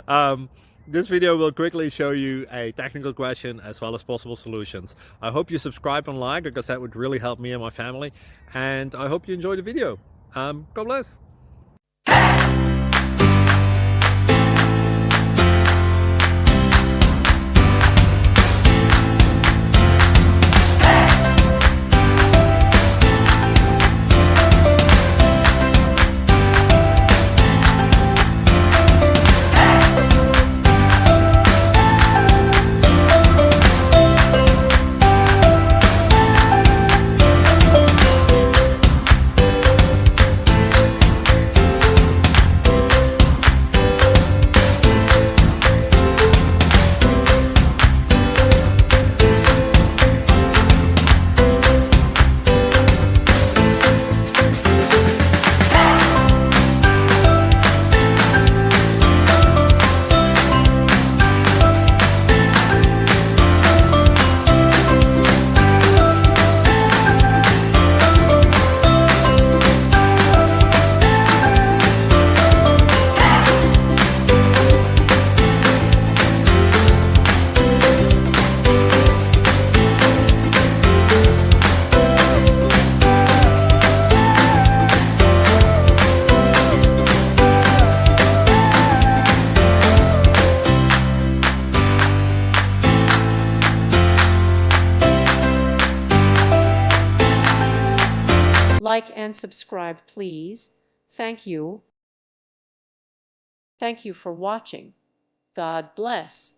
um, this video will quickly show you a technical question as well as possible solutions. I hope you subscribe and like, because that would really help me and my family. And I hope you enjoy the video. God bless. Like and subscribe, please. Thank you. Thank you for watching. God bless.